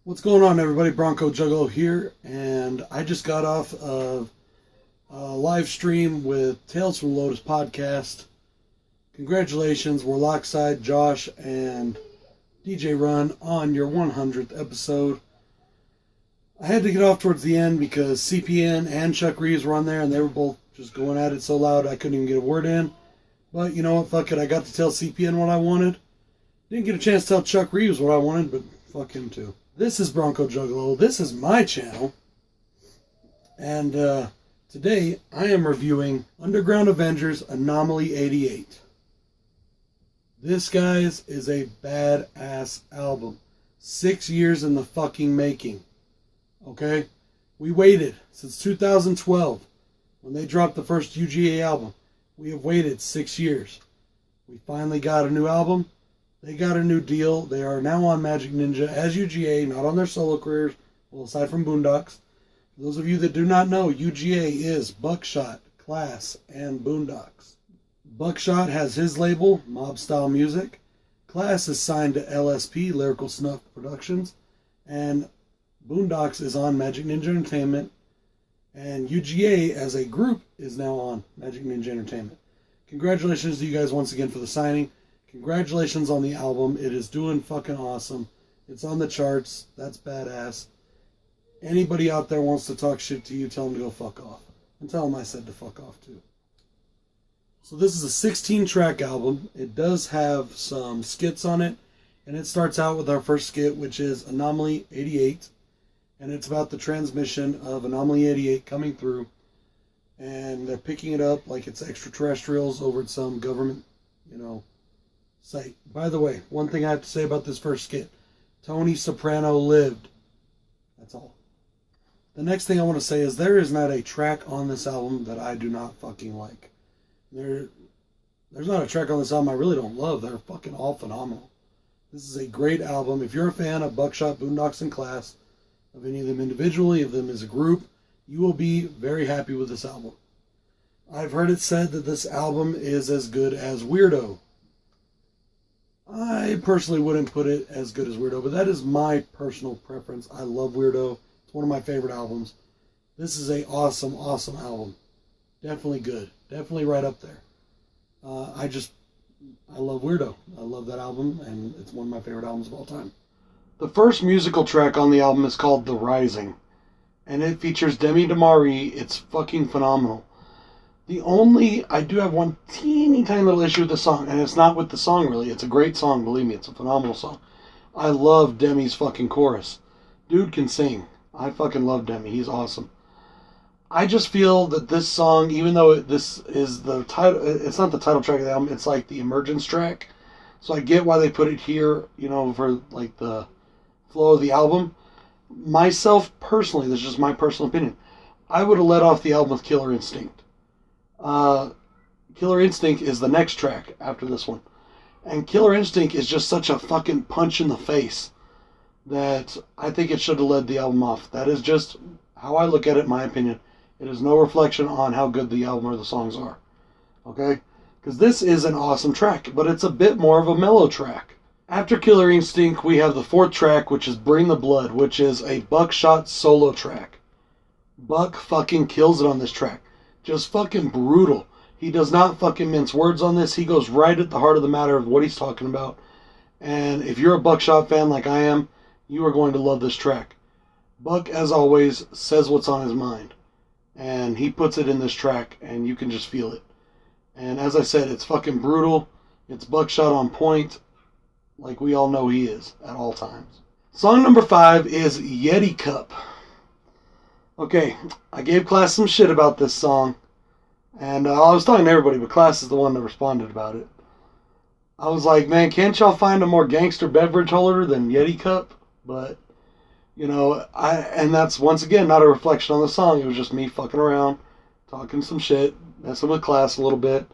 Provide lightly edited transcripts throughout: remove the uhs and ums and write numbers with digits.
What's going on, everybody? BroncoJuggalo here, and I just got off of a live stream with Tales from Lotus podcast. Congratulations, we're Lockside, Josh, and DJ Run on your 100th episode. I had to get off towards the end because CPN and Chuck Reeves were on there, and they were both just going at it so loud I couldn't even get a word in. But you know what? Fuck it. I got to tell CPN what I wanted. Didn't get a chance to tell Chuck Reeves what I wanted, but fuck him too. This is BroncoJuggalo. This is my channel. And today I am reviewing Underground Avengers Anomaly 88. This, guys, is a badass album. 6 years in the fucking making. Okay? We waited since 2012 when they dropped the first UGA album. We have waited 6 years. We finally got a new album. They got a new deal. They are now on Magic Ninja as UGA, not on their solo careers, well, aside from Boondox. For those of you that do not know, UGA is Bukshot, Claas, and Boondox. Bukshot has his label, Mob Style Music. Claas is signed to LSP, Lyrical Snuff Productions. And Boondox is on Magic Ninja Entertainment. And UGA as a group is now on Magic Ninja Entertainment. Congratulations to you guys once again for the signing. Congratulations on the album. It is doing fucking awesome. It's on the charts. That's badass. Anybody out there wants to talk shit to you, tell them to go fuck off. And tell them I said to fuck off too. So this is a 16-track album. It does have some skits on it. And it starts out with our first skit, which is Anomaly 88. And it's about the transmission of Anomaly 88 coming through. And they're picking it up like it's extraterrestrials over at some government, site. By the way, one thing I have to say about this first skit. Tony Soprano lived. That's all. The next thing I want to say is there is not a track on this album that I do not fucking like. There's not a track on this album I really don't love. They're fucking all phenomenal. This is a great album. If you're a fan of Bukshot, Boondox, and Claas, of any of them individually, of them as a group, you will be very happy with this album. I've heard it said that this album is as good as Weirdo. I personally wouldn't put it as good as Weirdo, but that is my personal preference. I love Weirdo. It's one of my favorite albums. This is a awesome, awesome album. Definitely good. Definitely right up there. I love Weirdo. I love that album, and it's one of my favorite albums of all time. The first musical track on the album is called The Rising, and it features Demi DeMarie. It's fucking phenomenal. I do have one teeny tiny little issue with the song, and it's not with the song really. It's a great song, believe me. It's a phenomenal song. I love Demi's fucking chorus. Dude can sing. I fucking love Demi. He's awesome. I just feel that this song, even though this is the title, it's not the title track of the album, it's like the emergence track. So I get why they put it here, for like the flow of the album. Myself, personally, this is just my personal opinion, I would have let off the album with Killer Instinct. Killer Instinct is the next track after this one. And Killer Instinct is just such a fucking punch in the face that I think it should have led the album off. That is just how I look at it, in my opinion. It is no reflection on how good the album or the songs are. Okay? Because this is an awesome track, but it's a bit more of a mellow track. After Killer Instinct, we have the fourth track, which is Bring the Blood, which is a Bukshot solo track. Buck fucking kills it on this track. Just fucking brutal. He does not fucking mince words on this. He goes right at the heart of the matter of what he's talking about. And if you're a Bukshot fan like I am, you are going to love this track. Buck, as always, says what's on his mind. And he puts it in this track, and you can just feel it. And as I said, it's fucking brutal. It's Bukshot on point, like we all know he is at all times. Song number 5 is Yeti Cup. Okay, I gave Claas some shit about this song, and I was talking to everybody, but Claas is the one that responded about it. I was like, man, can't y'all find a more gangster beverage holder than Yeti Cup? But, and that's, once again, not a reflection on the song. It was just me fucking around, talking some shit, messing with Claas a little bit,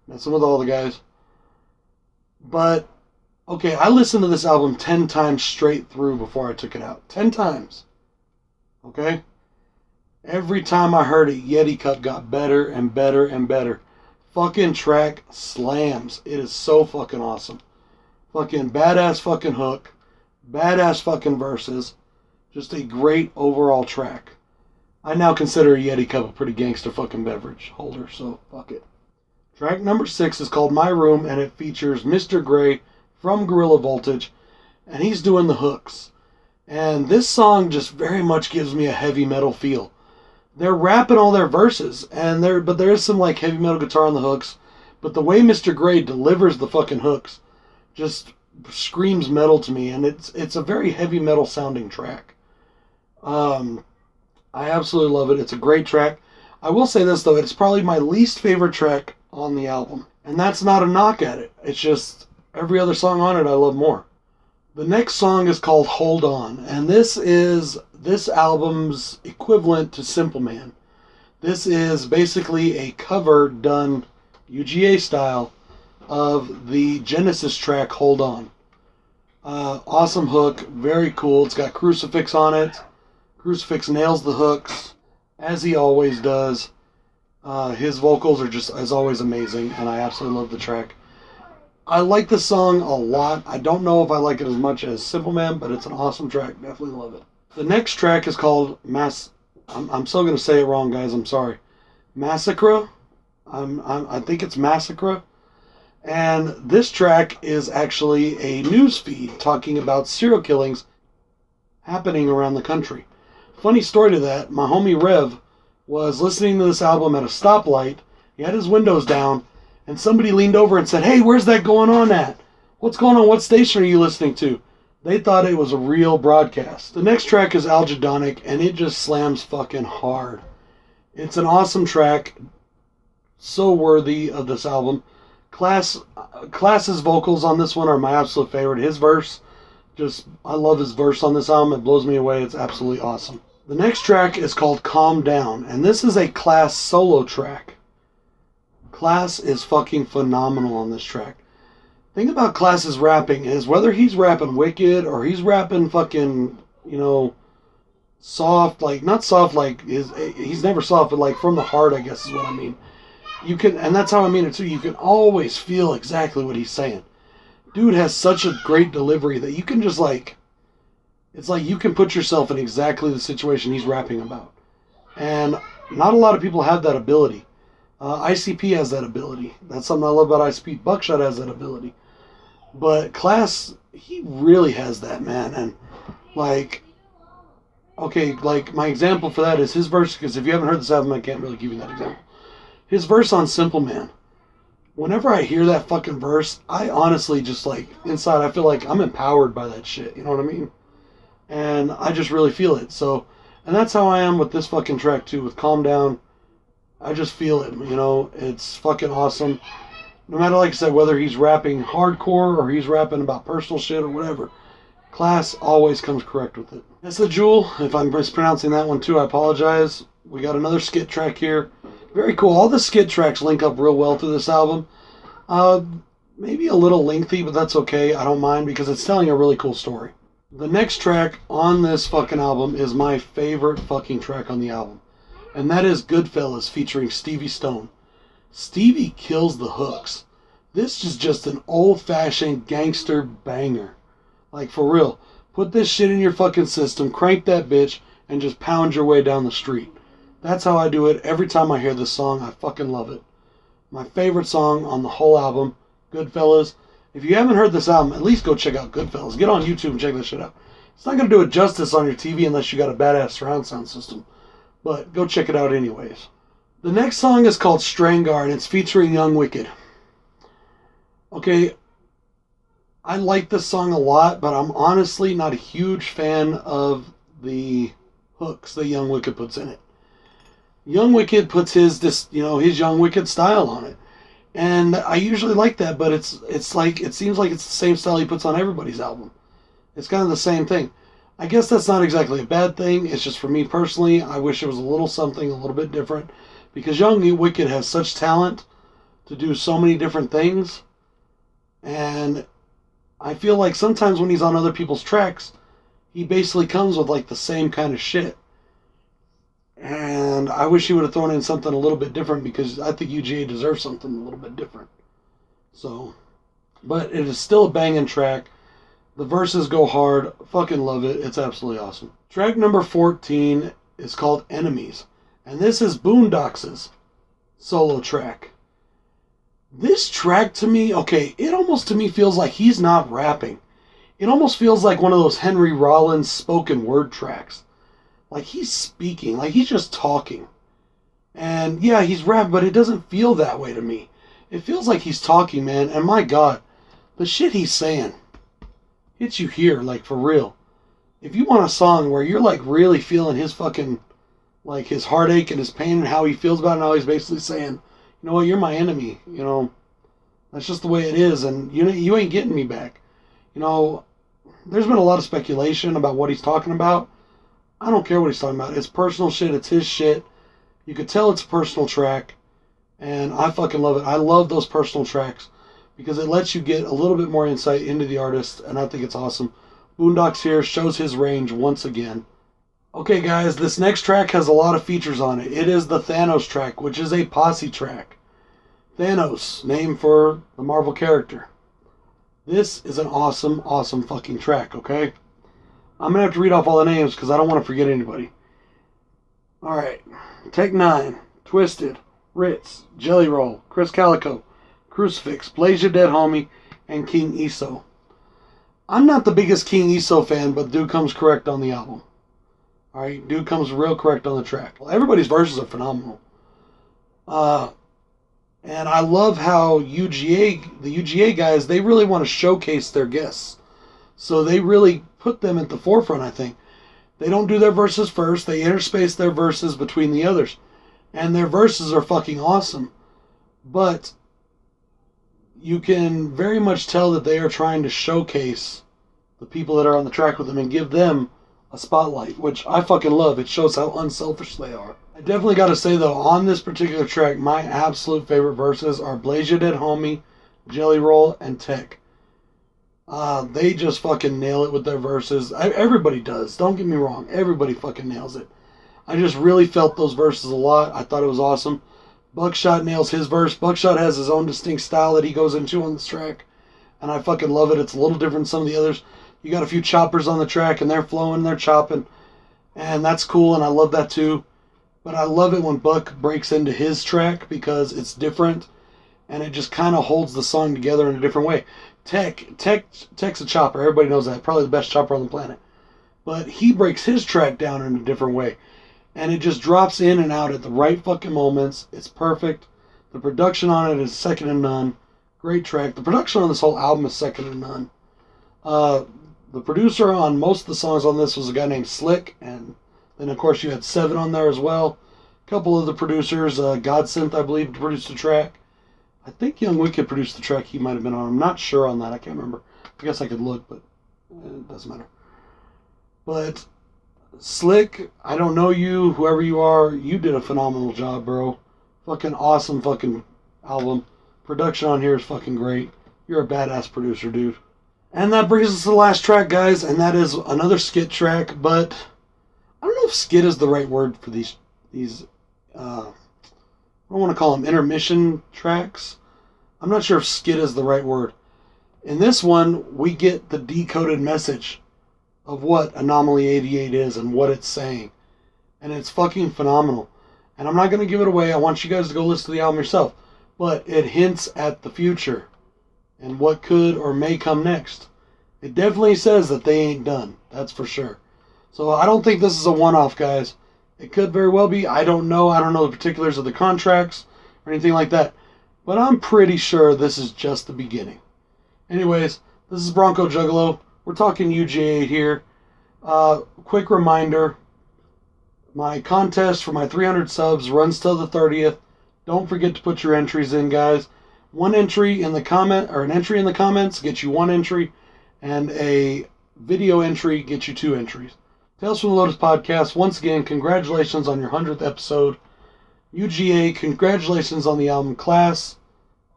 messing with all the guys. But, okay, I listened to this album 10 times straight through before I took it out. 10 times. Okay? Every time I heard it, Yeti Cup got better and better and better. Fucking track slams. It is so fucking awesome. Fucking badass fucking hook. Badass fucking verses. Just a great overall track. I now consider a Yeti Cup a pretty gangster fucking beverage holder, so fuck it. Track number 6 is called My Room, and it features Mr. Gray from Gorilla Voltage, and he's doing the hooks. And this song just very much gives me a heavy metal feel. They're rapping all their verses, but there is some like heavy metal guitar on the hooks, but the way Mr. Gray delivers the fucking hooks just screams metal to me, and it's a very heavy metal sounding track. I absolutely love it. It's a great track. I will say this, though. It's probably my least favorite track on the album. And that's not a knock at it. It's just every other song on it I love more. The next song is called Hold On. And this is this album's equivalent to Simple Man. This is basically a cover done UGA style of the Genesis track Hold On. Awesome hook. Very cool. It's got Crucifix on it. Crucifix nails the hooks, as he always does. His vocals are just, as always, amazing, and I absolutely love the track. I like the song a lot. I don't know if I like it as much as Simple Man, but it's an awesome track. Definitely love it. The next track is called I'm still going to say it wrong, guys. I'm sorry. Massacre. I think it's Massacre. And this track is actually a news feed talking about serial killings happening around the country. Funny story to that, my homie Rev was listening to this album at a stoplight. He had his windows down, and somebody leaned over and said, "Hey, where's that going on at? What's going on? What station are you listening to?" They thought it was a real broadcast. The next track is Algedonic, and it just slams fucking hard. It's an awesome track, so worthy of this album. Claas's vocals on this one are my absolute favorite. His verse, I love his verse on this album. It blows me away. It's absolutely awesome. The next track is called Calm Down, and this is a Claas solo track. Claas is fucking phenomenal on this track. The thing about Claas's rapping is whether he's rapping wicked or he's rapping fucking, soft, not soft he's never soft, but from the heart, I guess is what I mean. And that's how I mean it too, you can always feel exactly what he's saying. Dude has such a great delivery that you can just it's like you can put yourself in exactly the situation he's rapping about. And not a lot of people have that ability. ICP has that ability. That's something I love about ICP. Bukshot has that ability. But Claas, he really has that, man. And my example for that is his verse, because if you haven't heard this album, I can't really give you that example. His verse on Simple Man. Whenever I hear that fucking verse, I honestly just inside I feel like I'm empowered by that shit. You know what I mean? And I just really feel it. So, and that's how I am with this fucking track too, with Calm Down. I just feel it, it's fucking awesome. No matter, like I said, whether he's rapping hardcore or he's rapping about personal shit or whatever, Claas always comes correct with it. That's the Jewel. If I'm mispronouncing that one too, I apologize. We got another skit track here. Very cool. All the skit tracks link up real well through this album. Maybe a little lengthy, but that's okay. I don't mind because it's telling a really cool story. The next track on this fucking album is my favorite fucking track on the album. And that is Goodfellas featuring Stevie Stone. Stevie kills the hooks. This is just an old-fashioned gangster banger. For real. Put this shit in your fucking system, crank that bitch, and just pound your way down the street. That's how I do it every time I hear this song. I fucking love it. My favorite song on the whole album, Goodfellas. If you haven't heard this album, at least go check out Goodfellas. Get on YouTube and check this shit out. It's not going to do it justice on your TV unless you got a badass surround sound system. But go check it out anyways. The next song is called Strangar, and it's featuring Young Wicked. Okay, I like this song a lot, but I'm honestly not a huge fan of the hooks that Young Wicked puts in it. Young Wicked puts his Young Wicked style on it. And I usually like that, but it seems like it's the same style he puts on everybody's album. It's kind of the same thing. I guess that's not exactly a bad thing. It's just for me personally, I wish it was a little something a little bit different. Because Young Wicked has such talent to do so many different things. And I feel like sometimes when he's on other people's tracks, he basically comes with the same kind of shit. And I wish he would have thrown in something a little bit different because I think UGA deserves something a little bit different. So, but it is still a banging track. The verses go hard. Fucking love it. It's absolutely awesome. Track number 14 is called Enemies. And this is Boondox's solo track. This track to me, okay, it almost to me feels like he's not rapping. It almost feels like one of those Henry Rollins spoken word tracks. Like he's speaking, like he's just talking. And yeah, he's rapping, but it doesn't feel that way to me. It feels like he's talking, man. And my God, the shit he's saying hits you here, like for real. If you want a song where you're like really feeling his fucking, like his heartache and his pain and how he feels about it, and how he's basically saying, you know what, you're my enemy. You know, that's just the way it is, and you ain't getting me back. You know, there's been a lot of speculation about what he's talking about. I don't care what he's talking about. It's personal shit. It's his shit. You could tell it's a personal track, and I fucking love it. I love those personal tracks because it lets you get a little bit more insight into the artist, and I think it's awesome. Boondox here shows his range once again. Okay, guys, this next track has a lot of features on it. It is the Thanos track, which is a posse track. Thanos, name for the Marvel character. This is an awesome, awesome fucking track, okay? I'm going to have to read off all the names because I don't want to forget anybody. Alright. Tech 9, Twisted, Ritz, Jelly Roll, Chris Calico, Crucifix, Blaze Your Dead Homie, and King Eso. I'm not the biggest King Eso fan, but dude comes correct on the album. Alright, dude comes real correct on the track. Well, everybody's verses are phenomenal. And I love how the UGA guys, they really want to showcase their guests. So they really put them at the forefront, I think. They don't do their verses first. They interspace their verses between the others. And their verses are fucking awesome. But you can very much tell that they are trying to showcase the people that are on the track with them and give them a spotlight, which I fucking love. It shows how unselfish they are. I definitely got to say, though, on this particular track, my absolute favorite verses are Blaze Your Dead Homie, Jelly Roll, and Tech. They just fucking nail it with their verses. Everybody does. Don't get me wrong. Everybody fucking nails it. I just really felt those verses a lot. I thought it was awesome. Bukshot nails his verse. Bukshot has his own distinct style that he goes into on this track. And I fucking love it. It's a little different than some of the others. You got a few choppers on the track and they're flowing, they're chopping. And that's cool and I love that too. But I love it when Buck breaks into his track because it's different. And it just kind of holds the song together in a different way. Tech's a chopper. Everybody knows that. Probably the best chopper on the planet. But he breaks his track down in a different way. And it just drops in and out at the right fucking moments. It's perfect. The production on it is second to none. Great track. The production on this whole album is second to none. The producer on most of the songs on this was a guy named Slick. And then, of course, you had Seven on there as well. A couple of the producers. Godsynth, I believe, produced the track. I think Young Wicked produced the track he might have been on. I'm not sure on that. I can't remember. I guess I could look, but it doesn't matter. But Slick, I don't know you, whoever you are, you did a phenomenal job, bro. Fucking awesome fucking album. Production on here is fucking great. You're a badass producer, dude. And that brings us to the last track, guys, and that is another skit track, but I don't know if skit is the right word for these I don't want to call them intermission tracks. I'm not sure if skit is the right word. In this one, we get the decoded message of what Anomaly 88 is and what it's saying. And it's fucking phenomenal. And I'm not going to give it away. I want you guys to go listen to the album yourself. But it hints at the future and what could or may come next. It definitely says that they ain't done. That's for sure. So I don't think this is a one-off, guys. It could very well be. I don't know. I don't know the particulars of the contracts or anything like that. But I'm pretty sure this is just the beginning. Anyways, this is BroncoJuggalo. We're talking UGA here. Quick reminder. My contest for my 300 subs runs till the 30th. Don't forget to put your entries in, guys. One entry in the comment, or an entry in the comments gets you one entry, and a video entry gets you two entries. Tales from the Lotus Podcast, once again, congratulations on your 100th episode. UGA, congratulations on the album. Claas,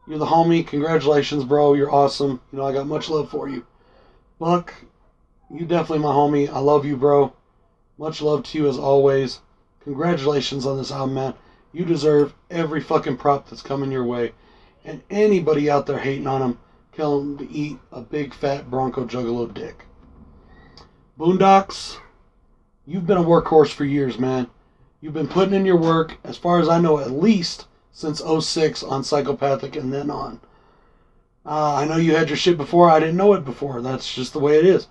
you're the homie. Congratulations, bro. You're awesome. You know, I got much love for you. Buck, you definitely my homie. I love you, bro. Much love to you as always. Congratulations on this album, man. You deserve every fucking prop that's coming your way. And anybody out there hating on him, tell him to eat a big fat BroncoJuggalo dick. Boondox, you've been a workhorse for years, man. You've been putting in your work, as far as I know, at least since 06 on Psychopathic and then on. I know you had your shit before. I didn't know it before. That's just the way it is.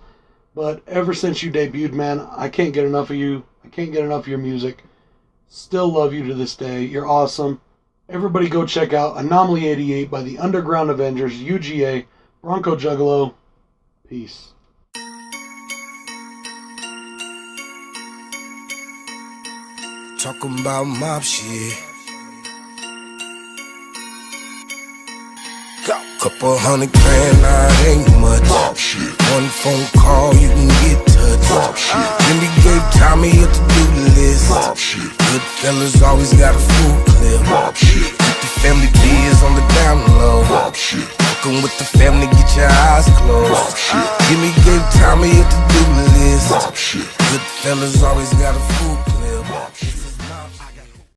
But ever since you debuted, man, I can't get enough of you. I can't get enough of your music. Still love you to this day. You're awesome. Everybody go check out Anomaly 88 by the Underground Avengers, UGA, BroncoJuggalo. Peace. Talking about mob shit. Couple $100 grand, nah, it ain't much. One phone call, you can get touched. Jimmy gave Tommy a to-do list. Good fellas always got a full clip. Keep the family biz on the down low. Fucking with the family, get your eyes closed. Jimmy gave Tommy a to-do list. Good fellas always got a full clip.